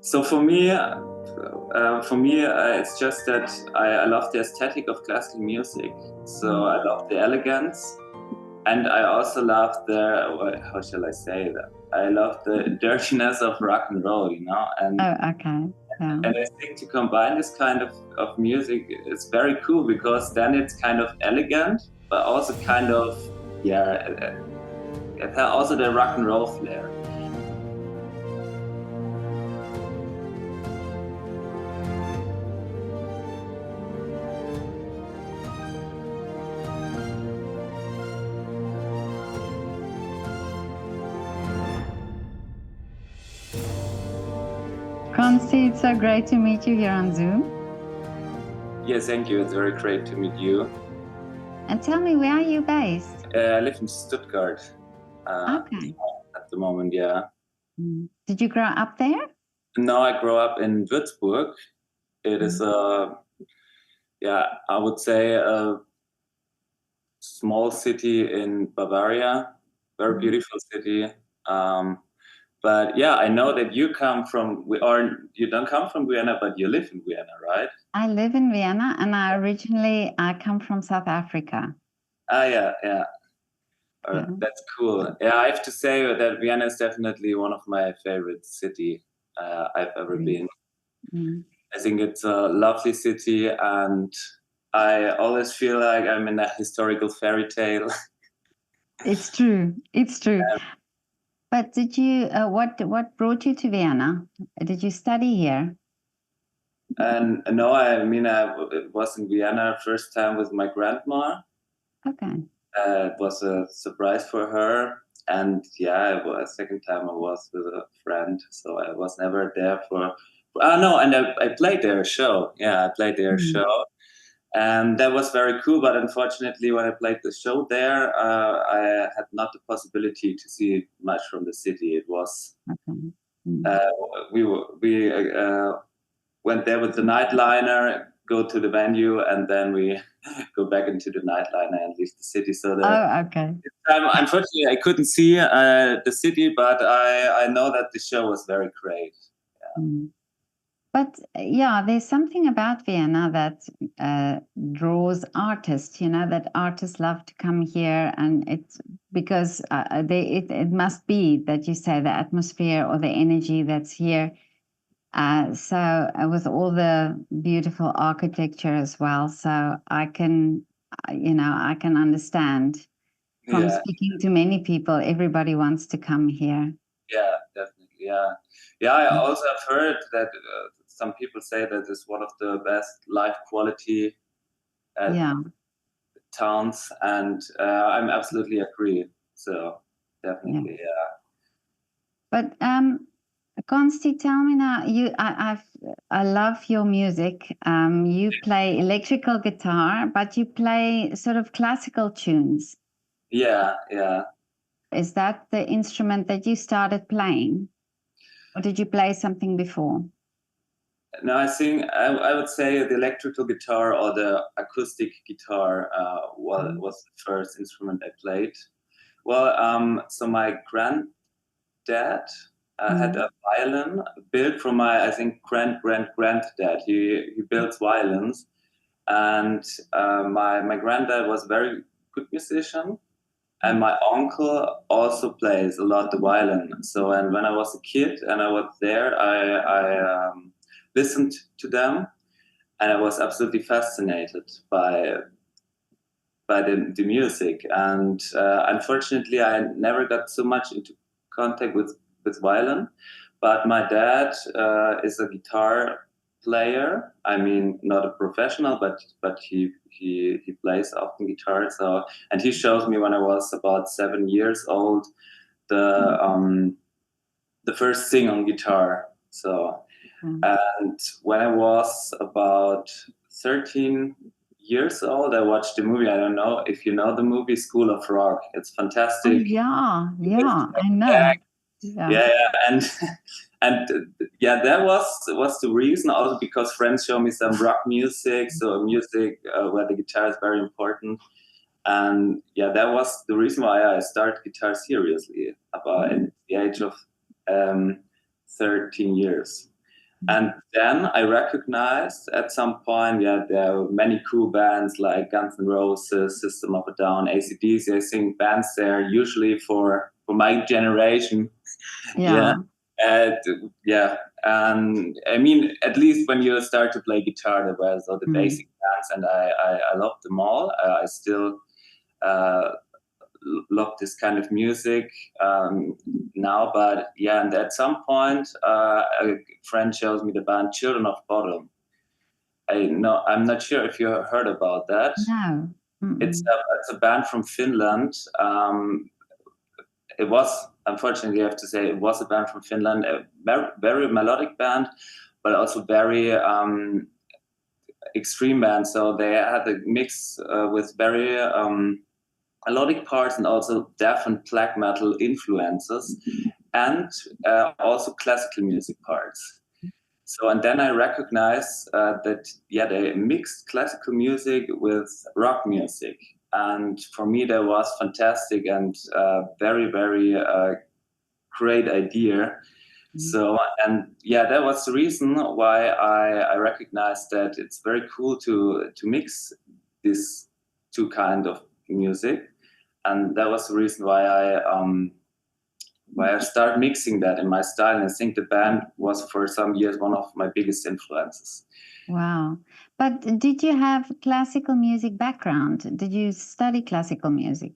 So for me, it's just that I love the aesthetic of classical music. So I love the elegance, and I also love how shall I say that? I love the dirtiness of rock and roll, and Oh, okay. Yeah. and I think to combine this kind of music is very cool because then it's kind of elegant, but also kind of it has also the rock and roll flair. Consti, it's so great to meet you here on Zoom. Yes, thank you. It's very great to meet you. And tell me, where are you based? I live in Stuttgart. Okay. At the moment, yeah. Did you grow up there? No, I grew up in Würzburg. It is I would say a small city in Bavaria, very beautiful city. But yeah, I know that you don't come from Vienna, but you live in Vienna, right? I live in Vienna, and I come from South Africa. Yeah. That's cool. Yeah, I have to say that Vienna is definitely one of my favorite city I've ever been. I think it's a lovely city, and I always feel like I'm in a historical fairy tale. It's true. It's true. But did you? What brought you to Vienna? Did you study here? And no, I mean I was in Vienna first time with my grandma. Okay. It was a surprise for her, and second time I was with a friend, so I was never there for. No, and I played their show. Yeah, I played their show, and that was very cool. But unfortunately, when I played the show there, I had not the possibility to see much from the city. It was we went there with the nightliner, go to the venue, and then we go back into the nightliner and leave the city. So okay. Unfortunately, I couldn't see the city, but I know that the show was very great. Yeah. But yeah, there's something about Vienna that draws artists. That artists love to come here, and it's because it must be that you say the atmosphere or the energy that's here. With all the beautiful architecture as well, so I can understand from speaking to many people. Everybody wants to come here. Yeah, definitely. Yeah. I also have heard that some people say that it's one of the best life quality towns, and I'm absolutely agree. So definitely, yeah. But Consti, tell me now. I love your music. You play electrical guitar, but you play sort of classical tunes. Yeah. Is that the instrument that you started playing, or did you play something before? No, I think I would say the electrical guitar or the acoustic guitar was the first instrument I played. Well, so my granddad had a violin built from my, I think, granddad. He builds violins, and my granddad was a very good musician. And my uncle also plays a lot the violin. So, and when I was a kid and I was there, I listened to them, and I was absolutely fascinated by the music. And unfortunately, I never got so much into contact with violin. But my dad is a guitar player. I mean, not a professional, but he plays often guitar. So, and he showed me when I was about 7 years old the first thing on guitar. So, and when I was about 13 years old, I watched the movie. I don't know if you know the movie School of Rock. It's fantastic. Oh, yeah, I know. Yeah, and that was the reason. Also because friends show me some rock music, so music where the guitar is very important. And that was the reason why I started guitar seriously about at the age of 13 years. And then I recognized at some point, there were many cool bands like Guns N' Roses, System of a Down, AC/DC. I think bands there usually for my generation. Yeah. Yeah. And I mean, at least when you start to play guitar, there were the basic bands, and I loved them all. I still love this kind of music now, but yeah, and at some point a friend shows me the band Children of Bodom. I'm not sure if you heard about that. No. It's a band from Finland. It was, unfortunately, I have to say, it was a band from Finland, a very melodic band, but also very extreme band. So they had a mix with very melodic parts and also death and black metal influences, and also classical music parts. So, and then I recognized that, they mixed classical music with rock music. And for me, that was fantastic and very, very great idea. So, and that was the reason why I recognized that it's very cool to mix these two kind of music, and that was the reason why I started mixing that in my style. And I think the band was for some years one of my biggest influences. Wow. But did you have classical music background? Did you study classical music?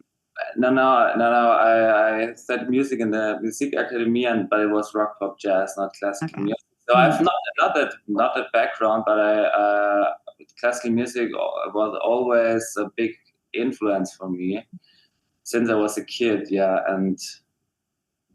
No. I studied music in the music academy, but it was rock, pop, jazz, not classical music. So I've not that background, but classical music was always a big influence for me since I was a kid. Yeah, and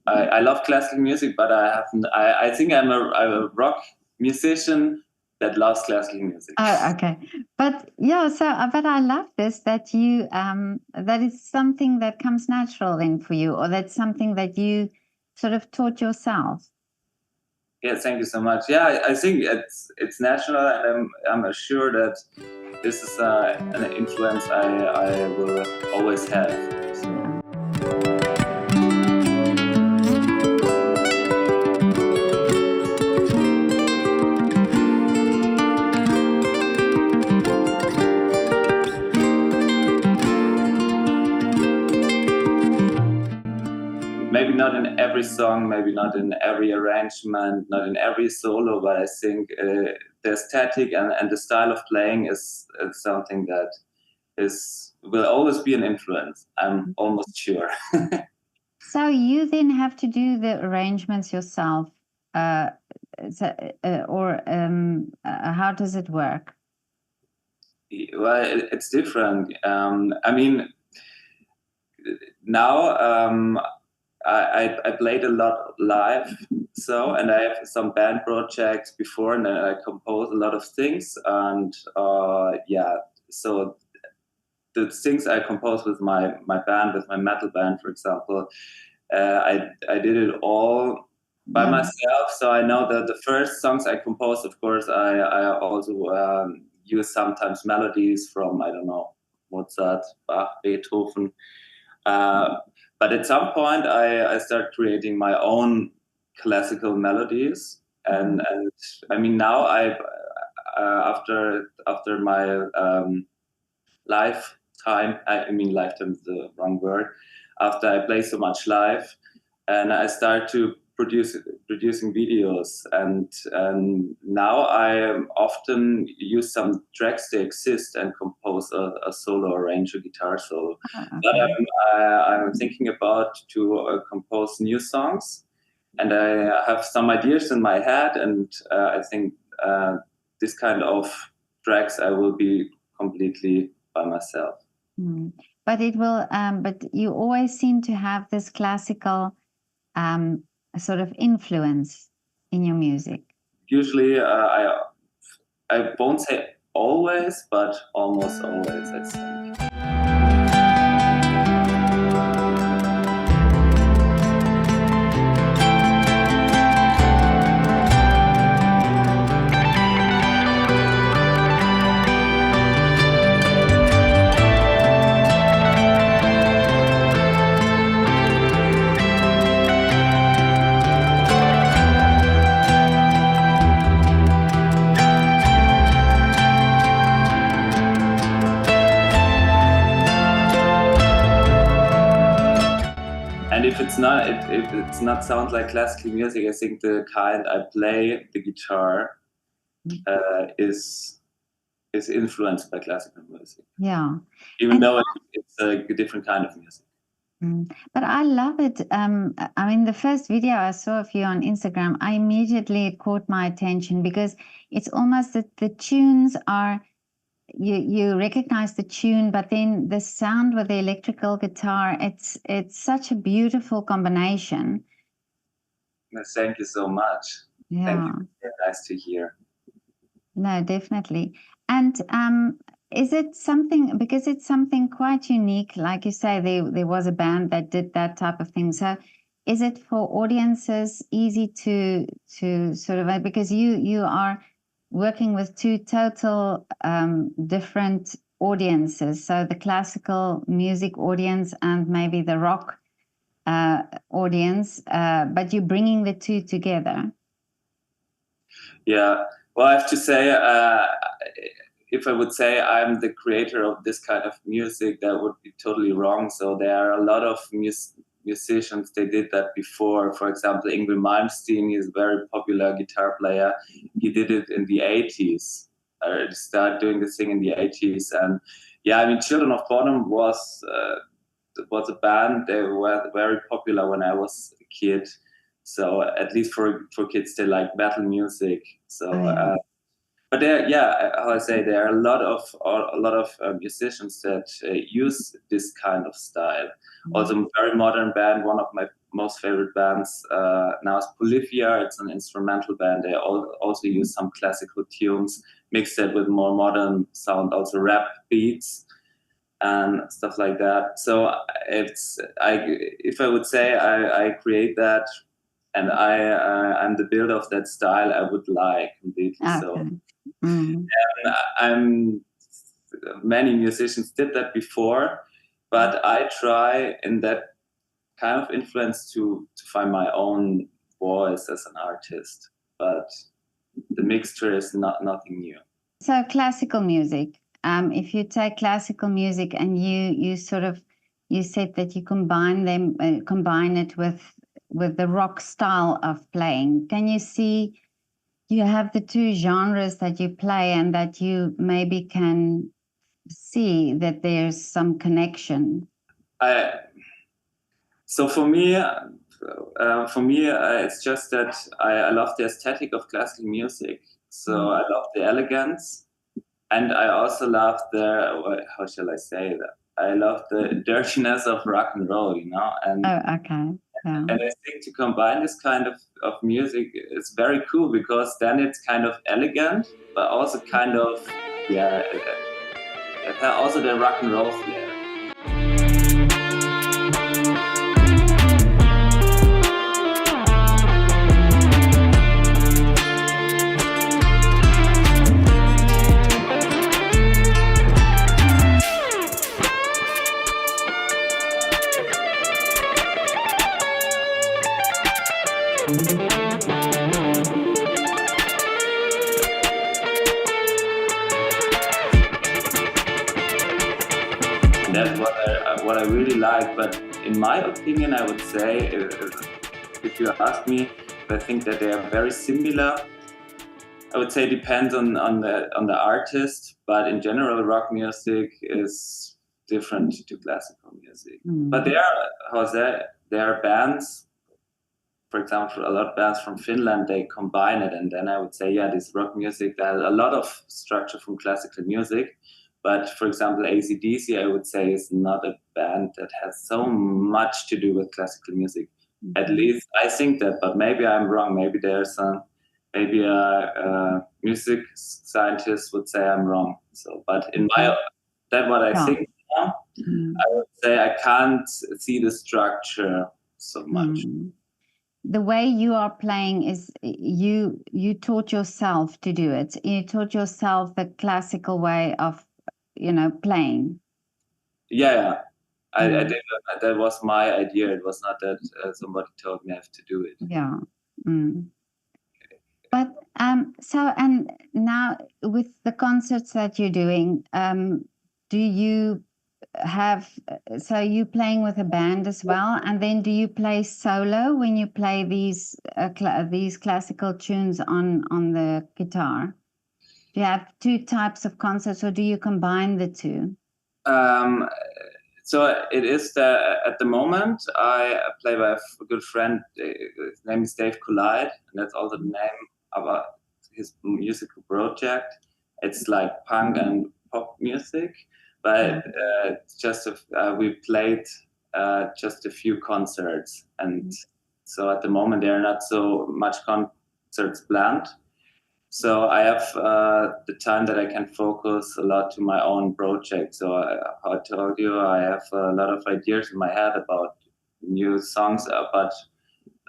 I love classical music, but I think I'm a rock musician that loves classical music. Oh, okay. But but I love this, that you that is something that comes natural in for you, or that's something that you sort of taught yourself. Yeah, thank you so much. Yeah, I think it's natural, and I'm sure that this is an influence I will always have. So. Maybe not in every song, maybe not in every arrangement, not in every solo, but I think the aesthetic and the style of playing is something that will always be an influence. I'm almost sure. So you then have to do the arrangements yourself, or how does it work? Well, it's different. I mean, now I played a lot live, and I have some band projects before, and then I compose a lot of things, and so the things I compose with my band, with my metal band, for example, I did it all by myself. So I know that the first songs I composed, of course, I also use sometimes melodies from, I don't know, Mozart, Bach, Beethoven. But at some point, I started creating my own classical melodies, and I mean now after my lifetime. I mean lifetime is the wrong word. After I play so much live, and I start to producing videos, and now I often use some tracks that exist and compose a solo, arrange a guitar solo. Okay. But I'm thinking about to compose new songs, and I have some ideas in my head, and I think this kind of tracks I will be completely by myself. But it will. But you always seem to have this classical sort of influence in your music. Usually, I won't say always, but almost always, I think. it's not if it's not sound like classical music, I think the kind I play the guitar is influenced by classical music. Yeah. Even though it's a different kind of music. But I love it. I mean, the first video I saw of you on Instagram, it caught my attention because it's almost that the tunes are, you recognize the tune, but then the sound with the electrical guitar, it's such a beautiful combination. Thank you so much. Yeah. Thank you. Very nice to hear. No, definitely. And is it something, because it's something quite unique, like you say, there was a band that did that type of thing. So is it for audiences easy to sort of, because you are working with two total different audiences, so the classical music audience and maybe the rock audience, but you're bringing the two together. Yeah, well, I have to say, if I would say I'm the creator of this kind of music, that would be totally wrong. So there are a lot of musicians, they did that before. For example, Ingrid Malmsteen is a very popular guitar player. He did it in the 80s. Started doing this thing in the 80s. And yeah, I mean, Children of Bodom was a band. They were very popular when I was a kid. So at least for kids, they like metal music. So, but there, yeah, how I say, there are a lot of musicians that use this kind of style. Also, a very modern band. One of my most favorite bands now is Polyphia. It's an instrumental band. They also use some classical tunes, mixed it with more modern sound, also rap beats and stuff like that. So if I would say I create that, and I'm the builder of that style, I would like completely. Okay. So, many musicians did that before, but I try in that kind of influence to find my own voice as an artist. But the mixture is nothing new. So classical music. If you take classical music and you said that you combine it with the rock style of playing. Can you see you have the two genres that you play and that you maybe can see that there's some connection? So for me, it's just that I love the aesthetic of classical music. So I love the elegance, and I also love how shall I say that? I love the dirtiness of rock and roll, you know. And okay. Yeah. And I think to combine this kind of music is very cool, because then it's kind of elegant, but also kind of, yeah, it has also the rock and roll flair. That's what I really like. But in my opinion, I would say, if you ask me, I think that they are very similar. I would say it depends on the artist, but in general, rock music is different to classical music. But there are bands. For example, a lot of bands from Finland, they combine it, and then I would say, yeah, this rock music, that has a lot of structure from classical music. But for example, AC/DC, I would say, is not a band that has so much to do with classical music. At least I think that, but maybe I'm wrong. Maybe maybe a music scientist would say I'm wrong. So, but in what I think now, I would say I can't see the structure so much. The way you are playing is you taught yourself to do it. You taught yourself the classical way of, playing. Yeah. I did. That was my idea. It was not that somebody told me I have to do it. Yeah. But so, and now with the concerts that you're doing, do you have, so you playing with a band as well, and then do you play solo when you play these classical tunes on the guitar? Do you have two types of concerts, or do you combine the two? So it is at the moment I play by a good friend. His name is Dave Collide, and that's also the name of his musical project. It's like punk and pop music, but we played just a few concerts, and so at the moment there are not so much concerts planned. So I have the time that I can focus a lot to my own project. So how I told you, I have a lot of ideas in my head about new songs, but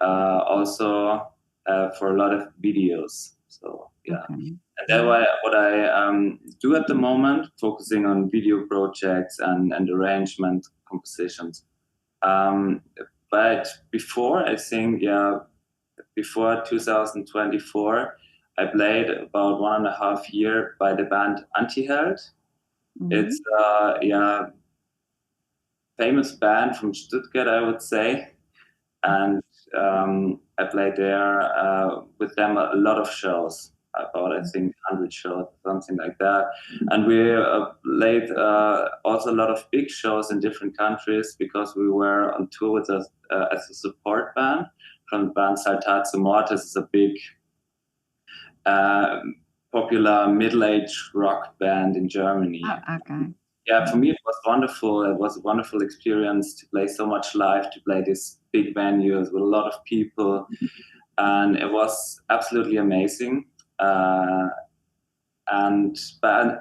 also for a lot of videos. So yeah, Okay. and that's what I do at the moment, focusing on video projects and arrangement compositions. But before, I think, before 2024, I played about 1.5 years by the band Antiheld. It's famous band from Stuttgart, I would say, and I played there with them a lot of shows, about I think 100 shows, something like that. And we played also a lot of big shows in different countries because we were on tour with us as a support band from the band Saltatio Mortis. Is a big popular middle-aged rock band in Germany. Oh, okay. Yeah, for me it was wonderful. It was a wonderful experience to play so much live, to play these big venues with a lot of people, and it was absolutely amazing. But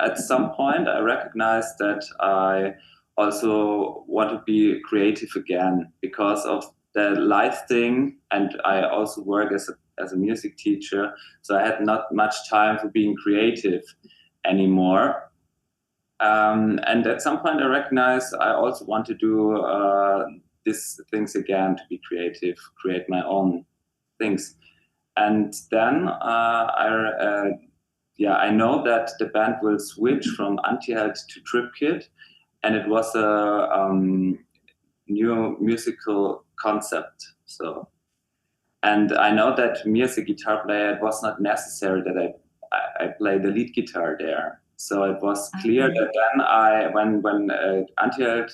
at some point, I recognized that I also want to be creative again because of the live thing, and I also work as a music teacher, so I had not much time for being creative anymore. And at some point, I recognized I also want to do these things again, to be creative, create my own things. And then I know that the band will switch from Antiheld to Tripkit, and it was a new musical concept. So, and I know that me as a guitar player, it was not necessary that I play the lead guitar there. So it was clear that then when Antiheld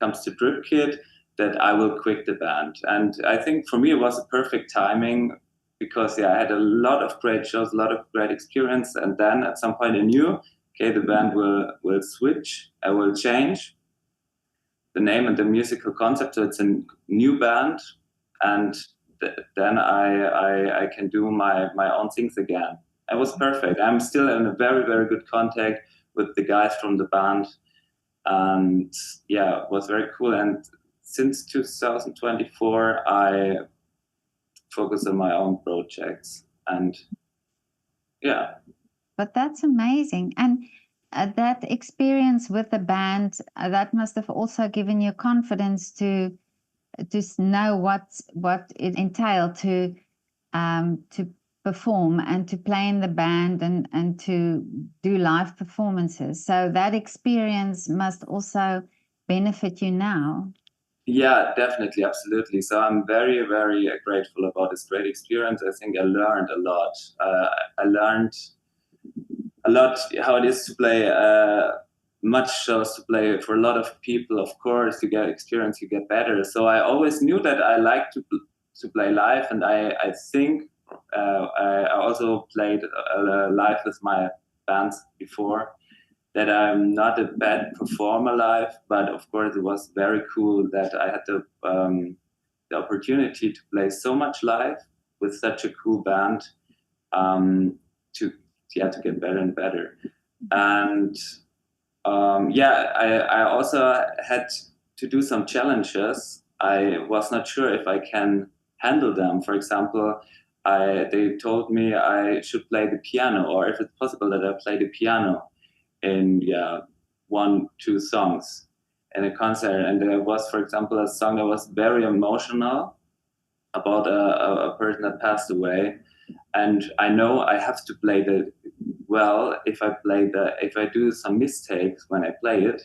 comes to Tripkit, that I will quit the band. And I think for me it was a perfect timing because I had a lot of great shows, a lot of great experience, and then at some point I knew, okay, the band will switch, I will change the name and the musical concept, so it's a new band, and then I can do my own things again. It was perfect. I'm still in a very, very good contact with the guys from the band, and yeah, it was very cool. And since 2024, I focus on my own projects, and yeah. But that's amazing. And that experience with the band, that must have also given you confidence to know what it entailed to perform and to play in the band and to do live performances. So that experience must also benefit you now. Yeah, definitely, absolutely. So I'm very, very grateful about this great experience. I think I learned a lot. I learned a lot how it is to play much shows, to play for a lot of people. Of course, you get experience, you get better. So I always knew that I like to play live, and I think I also played live with my bands before. That I'm not a bad performer live, but of course it was very cool that I had the opportunity to play so much live with such a cool band, to get better and better. And I also had to do some challenges. I was not sure if I can handle them. For example, they told me I should play the piano, or if it's possible that I play the piano in 1-2 songs in a concert. And there was, for example, a song that was very emotional about a person that passed away, and I know I have to play the well. If I do some mistakes when I play it,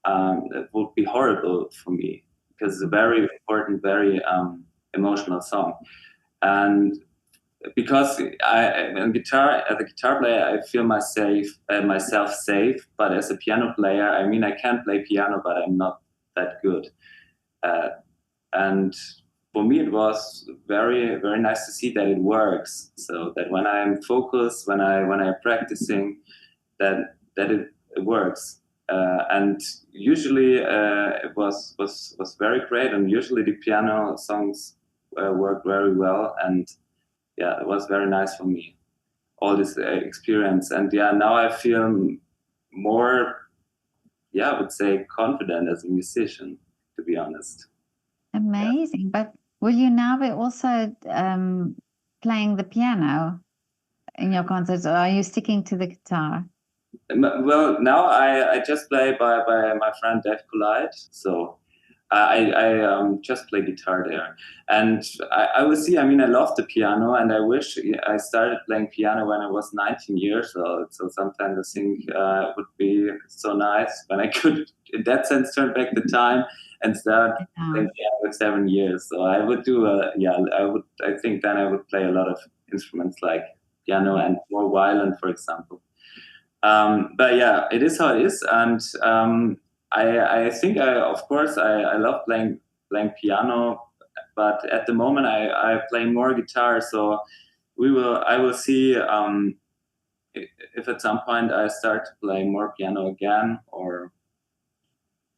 it would be horrible for me because it's a very important, very emotional song. And because in guitar, as a guitar player, I feel myself safe. But as a piano player, I mean, I can play piano, but I'm not that good. And for me, it was very, very nice to see that it works. So that when I'm focused, when I'm practicing, that it works. And usually it was very great. And usually the piano songs work very well. And yeah, it was very nice for me, all this experience. And yeah, now I feel more, yeah, I would say confident as a musician, to be honest. Amazing. But will you now be also playing the piano in your concerts, or are you sticking to the guitar? Well, now I just play by my friend Dave Collide. So I just play guitar there. And I will see, I mean, I love the piano, and I wish I started playing piano when I was 19 years old. So sometimes I think it would be so nice when I could, in that sense, turn back the time and start playing piano with 7 years. So I would do, I think then I would play a lot of instruments like piano and more violin, for example. But yeah, it is how it is. And I think of course I love playing piano, but at the moment I play more guitar. So I will see if at some point I start to play more piano again or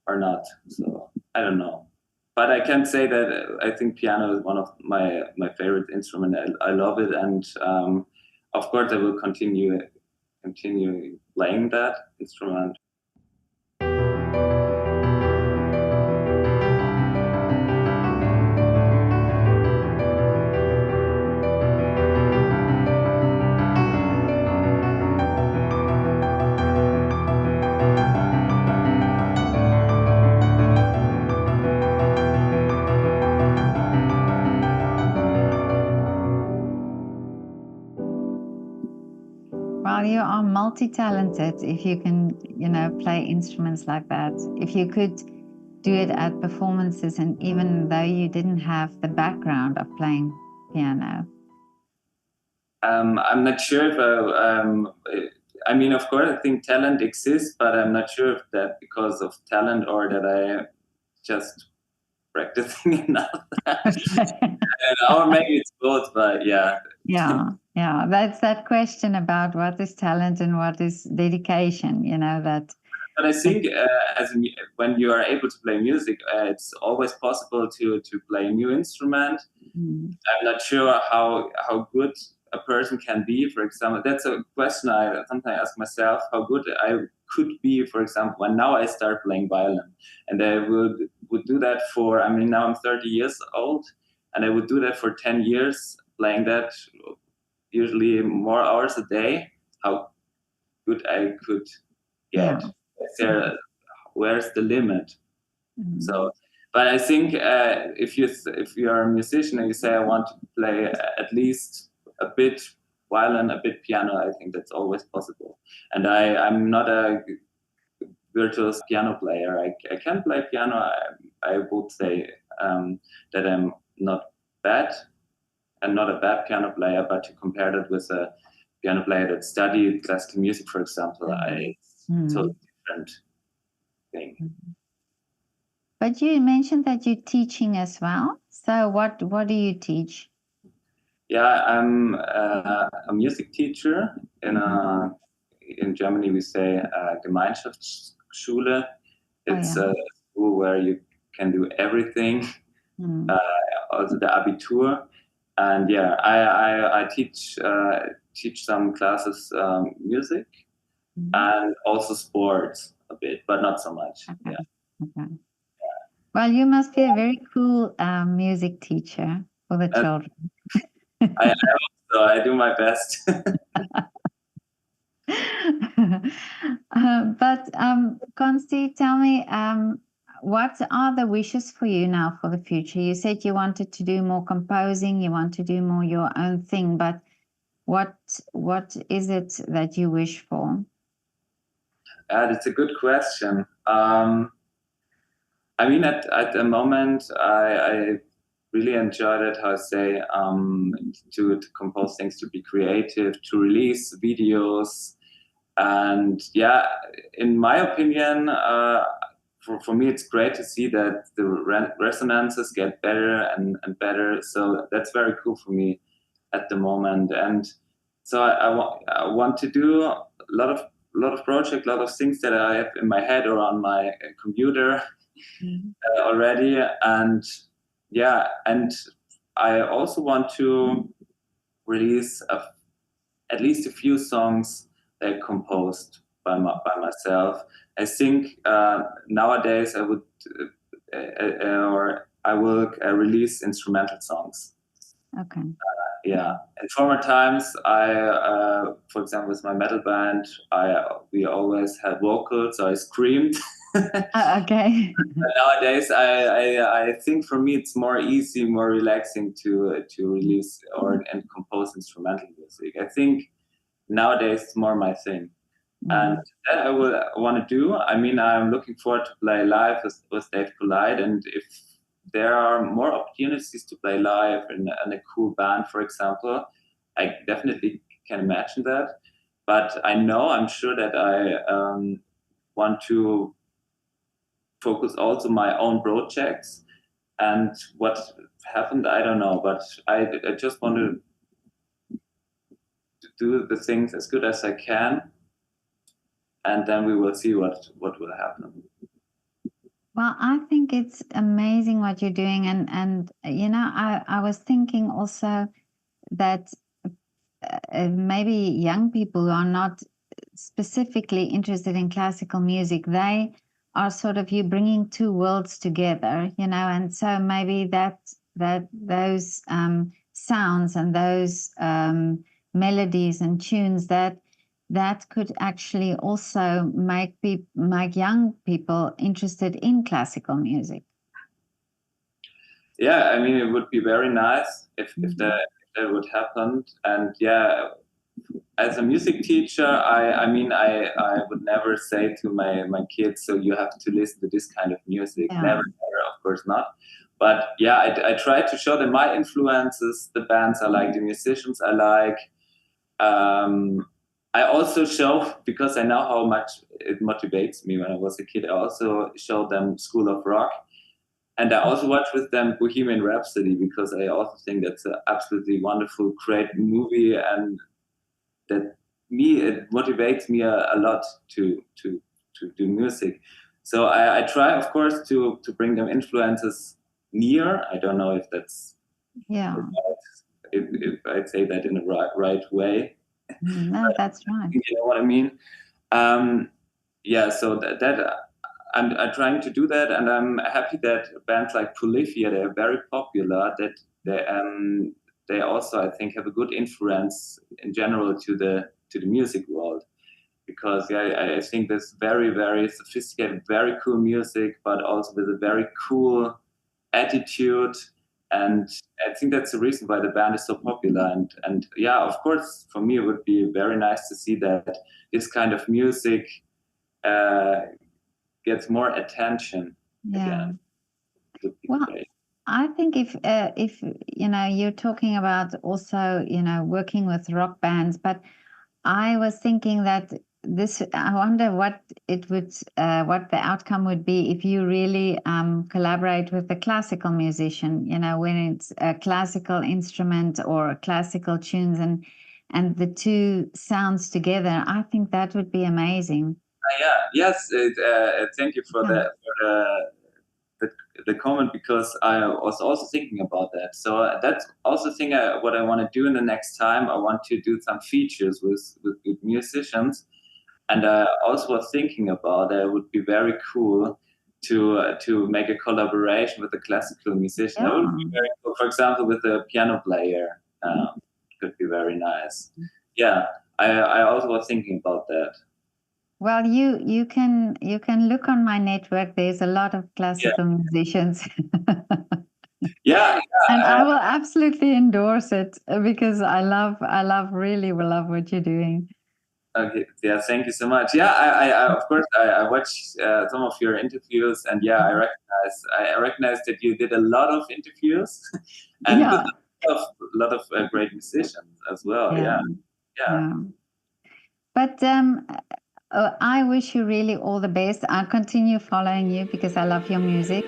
not. So I don't know, but I can say that I think piano is one of my favorite instrument. I love it, and of course I will continue playing that instrument. Well, you are multi-talented if you can, play instruments like that. If you could do it at performances, and even though you didn't have the background of playing piano. I'm not sure if I mean, of course, I think talent exists, but I'm not sure if that because of talent or that I just practicing enough. Or maybe it's both, but yeah. Yeah. That's that question about what is talent and what is dedication. That. But I think when you are able to play music, it's always possible to play a new instrument. I'm not sure how good a person can be. For example, that's a question I sometimes ask myself: how good I could be. For example, when now I start playing violin, and I would do that for. I mean, now I'm 30 years old, and I would do that for 10 years, playing that usually more hours a day. How good I could get. Yeah. Where's the limit? So, but I think if you are a musician and you say I want to play at least a bit violin, a bit piano, I think that's always possible. And I'm not a virtuous piano player. I can play piano. I would say that I'm not bad and not a bad piano player, but to compare that with a piano player that studied classical music, for example, it's totally different thing. But you mentioned that you're teaching as well. So what do you teach? Yeah, I'm a music teacher in Germany. We say Gemeinschaftsschule. It's a school where you can do everything, also the Abitur. And yeah, I teach some classes music and also sports a bit, but not so much. Okay. Yeah. Okay. Well, you must be a very cool music teacher for the children. I hope so. I do my best. But Consti, tell me, what are the wishes for you now for the future? You said you wanted to do more composing, you want to do more your own thing, but what is it that you wish for? That's a good question. I mean, at the moment, I really enjoyed it, how I say, to compose things, to be creative, to release videos. And yeah, in my opinion, for me, it's great to see that the resonances get better and better. So that's very cool for me at the moment. And so I want to do a lot of projects, a lot of things that I have in my head or on my computer already. And yeah, and I also want to release at least a few songs that I composed by myself. I think nowadays I would or I will release instrumental songs. Okay. Yeah, in former times, for example, with my metal band, we always had vocals, so I screamed. Okay. But nowadays, I think for me it's more easy, more relaxing to release and compose instrumental music. I think nowadays it's more my thing, and that I want to do. I mean, I'm looking forward to play live with Dave Collide, and if there are more opportunities to play live in a cool band, for example, I definitely can imagine that. But I'm sure that I want to focus also my own projects. And what happened, I don't know. But I just want to do the things as good as I can, and then we will see what will happen. Well, I think it's amazing what you're doing, and you know, I was thinking also that maybe young people who are not specifically interested in classical music, they are sort of you bringing two worlds together, you know, and so maybe that those sounds and those melodies and tunes that could actually also make young people interested in classical music. Yeah, I mean, it would be very nice if that would happen. And yeah, as a music teacher, I mean, I would never say to my kids, so you have to listen to this kind of music. Yeah. Never, of course not. But yeah, I try to show them my influences, the bands I like, the musicians I like. I also show, because I know how much it motivates me when I was a kid, I also showed them School of Rock. And I also watched with them Bohemian Rhapsody, because I also think that's an absolutely wonderful, great movie, and that it motivates me a lot to do music. So I try, of course, to bring them influences near. I don't know if that's if I'd say that in the right way. No, that's right. You know what I mean? Yeah, so that I'm trying to do that, and I'm happy that bands like Polyphia, they're very popular. That they also, I think, have a good influence in general to the music world, because I think there's very, very sophisticated, very cool music, but also with a very cool attitude. And I think that's the reason why the band is so popular. And yeah, of course, for me, it would be very nice to see that this kind of music gets more attention again. Well, I think if you know, you're talking about also, you know, working with rock bands, but I was thinking that I wonder what it would, what the outcome would be if you really collaborate with a classical musician, you know, when it's a classical instrument or classical tunes and the two sounds together. I think that would be amazing. Yes, thank you for the comment, because I was also thinking about that. So that's also thing what I want to do in the next time. I want to do some features with musicians, and I also was thinking about that it would be very cool to make a collaboration with a classical musician. That would be very cool. For example, with a piano player, could be very nice. Yeah, I also was thinking about that. Well, you can look on my network. There's a lot of classical musicians. And I will absolutely endorse it, because I really love what you're doing. Okay, yeah, thank you so much. Yeah, of course, I watched some of your interviews, and yeah, I recognize that you did a lot of interviews, and with Yeah, a lot of great musicians as well. yeah, Yeah, yeah. yeah. But I wish you really all the best. I'll continue following you because I love your music.